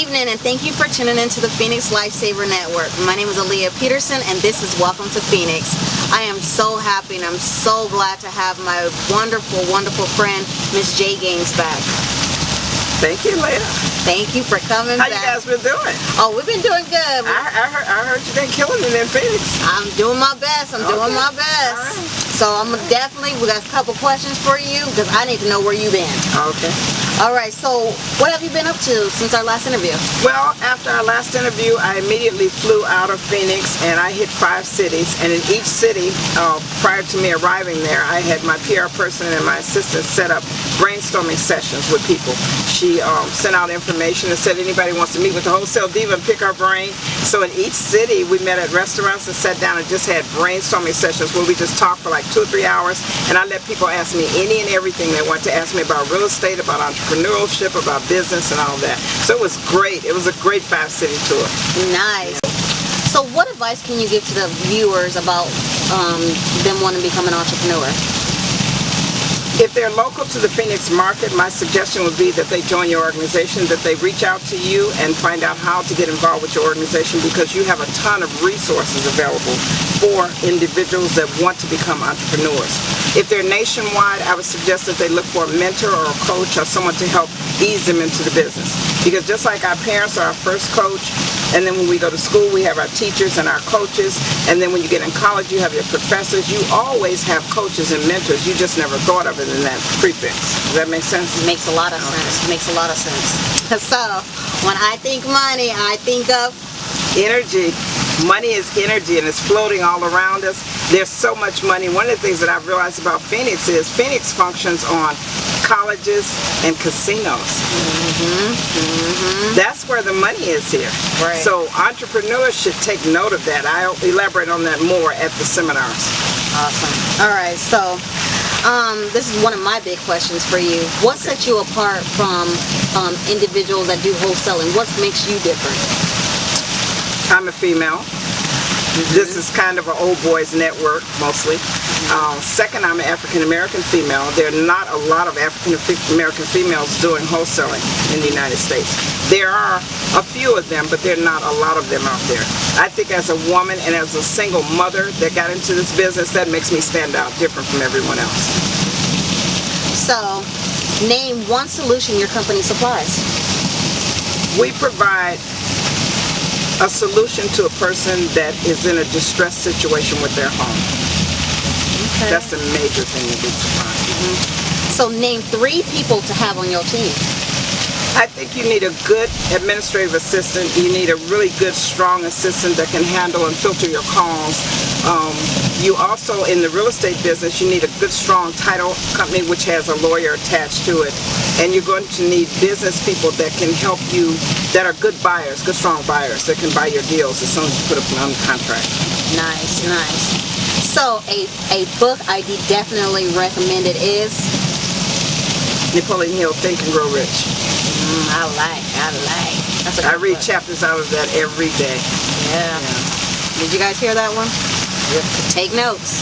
evening, and thank you for tuning in to the Phoenix Lifesaver Network. My name is Aaliyah Petersen, and this is Welcome to Phoenix. I am so happy and I'm so glad to have my wonderful, wonderful friend, Miss J Gaines, back. Thank you, Leah. Thank you for coming back. How you guys been doing? Oh, we've been doing good. I heard you've been killing it in Phoenix. I'm doing my best. I'm doing my best. All right. So we got a couple questions for you because I need to know where you've been. Okay. All right, so what have you been up to since our last interview? Well, after our last interview, I immediately flew out of Phoenix and I hit 5 cities. And in each city, prior to me arriving there, I had my PR person and my assistant set up brainstorming sessions with people. She sent out information and said anybody wants to meet with the wholesale diva and pick her brain. So in each city, we met at restaurants and sat down and just had brainstorming sessions where we just talked for like 2 or 3 hours. And I let people ask me any and everything they want to ask me about real estate, about entrepreneurship, about business and all that. So it was great. It was a great 5-city tour. Nice. So what advice can you give to the viewers about them wanting to become an entrepreneur? If they're local to the Phoenix market, my suggestion would be that they join your organization, that they reach out to you and find out how to get involved with your organization, because you have a ton of resources available for individuals that want to become entrepreneurs. If they're nationwide, I would suggest that they look for a mentor or a coach or someone to help ease them into the business. Because just like our parents are our first coach, and then when we go to school, we have our teachers and our coaches, and then when you get in college, you have your professors. You always have coaches and mentors. You just never thought of it in that prefix. Does that make sense? It makes a lot of sense. It makes a lot of sense. So, when I think money, I think of energy. Money is energy, and it's floating all around us. There's so much money. One of the things that I've realized about Phoenix is Phoenix functions on colleges and casinos. That's where the money is here. Right. So entrepreneurs should take note of that. I'll elaborate on that more at the seminars. Awesome. All right, so this is one of my big questions for you. What sets you apart from individuals that do wholesaling? What makes you different? I'm a female. This is kind of an old boys network, mostly. Second, I'm an African-American female. There are not a lot of African-American females doing wholesaling in the United States. There are a few of them, but there are not a lot of them out there. I think as a woman and as a single mother that got into this business, that makes me stand out different from everyone else. So, name one solution your company supplies. We provide a solution to a person that is in a distressed situation with their home. Okay. That's a major thing that we provide. So name 3 people to have on your team. I think you need a good administrative assistant. You need a really good, strong assistant that can handle and filter your calls. You also, in the real estate business, you need a good, strong title company which has a lawyer attached to it. And you're going to need business people that can help you, that are good buyers, good, strong buyers, that can buy your deals as soon as you put them on contract. Nice, nice. So, a book I definitely recommend it is? Napoleon Hill, Think and Grow Rich. I like. That's a I good read book. chapters out of that every day. Yeah. Did you guys hear that one? Yep. Take notes.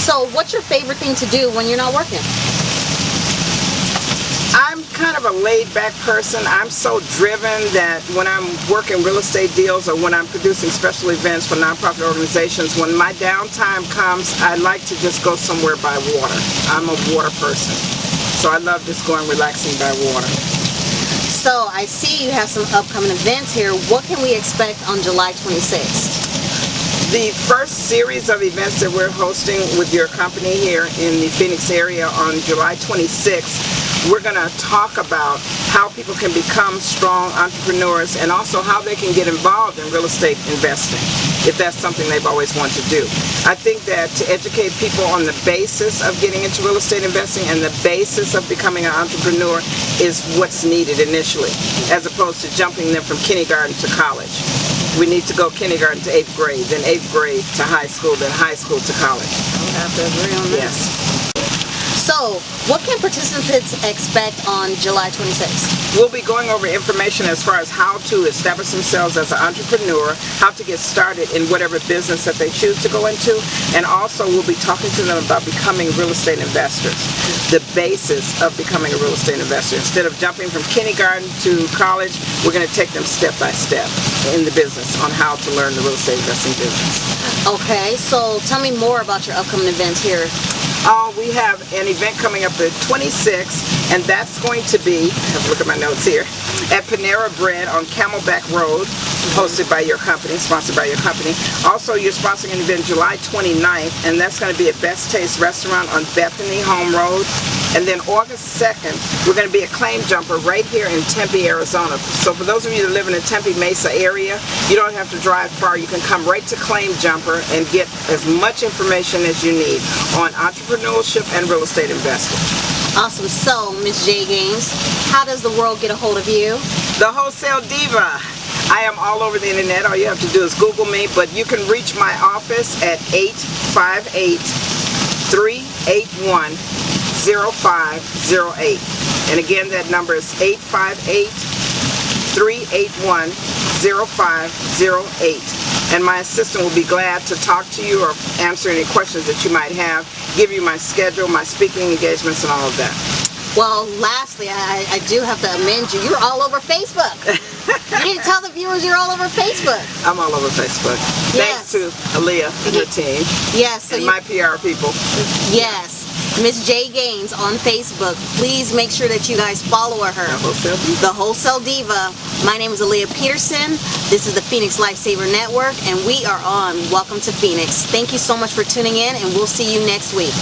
So, what's your favorite thing to do when you're not working? I'm kind of a laid-back person. I'm so driven that when I'm working real estate deals or when I'm producing special events for nonprofit organizations, when my downtime comes, I like to just go somewhere by water. I'm a water person. So I love just going relaxing by water. So, I see you have some upcoming events here. What can we expect on July 26th? The first series of events that we're hosting with your company here in the Phoenix area on July 26th, we're going to talk about how people can become strong entrepreneurs and also how they can get involved in real estate investing, if that's something they've always wanted to do. I think that to educate people on the basis of getting into real estate investing and the basis of becoming an entrepreneur is what's needed initially, as opposed to jumping them from kindergarten to college. We need to go kindergarten to 8th grade, then 8th grade to high school, then high school to college. I would have to agree on that. Yes. So, what can participants expect on July 26th? We'll be going over information as far as how to establish themselves as an entrepreneur, how to get started in whatever business that they choose to go into, and also we'll be talking to them about becoming real estate investors, the basis of becoming a real estate investor. Instead of jumping from kindergarten to college, we're going to take them step by step in the business on how to learn the real estate investing business. Okay, so tell me more about your upcoming events here. We have an event coming up the 26th, and that's going to be, have a look at my notes here, at Panera Bread on Camelback Road, hosted by your company, sponsored by your company. Also, you're sponsoring an event July 29th, and that's going to be at Best Taste Restaurant on Bethany Home Road. And then August 2nd, we're going to be at Claim Jumper right here in Tempe, Arizona. So for those of you that live in the Tempe Mesa area, you don't have to drive far. You can come right to Claim Jumper and get as much information as you need on entrepreneurship and real estate investing. Awesome. So, Ms. J. Gaines, how does the world get a hold of you? The Wholesale Diva. I am all over the internet. All you have to do is Google me, but you can reach my office at 858-381-0508. And again, that number is 858-381-0508. And my assistant will be glad to talk to you or answer any questions that you might have, give you my schedule, my speaking engagements, and all of that. Well, lastly, I do have to amend you. You're all over Facebook. You need to tell the viewers you're all over Facebook. I'm all over Facebook. Yes. Thanks to Aaliyah and her team. Yes. So and my PR people. Yes. Ms. J. Gaines on Facebook. Please make sure that you guys follow her. The Wholesale Diva. My name is Aaliyah Petersen. This is the Phoenix Lifesaver Network, and we are on Welcome to Phoenix. Thank you so much for tuning in, and we'll see you next week.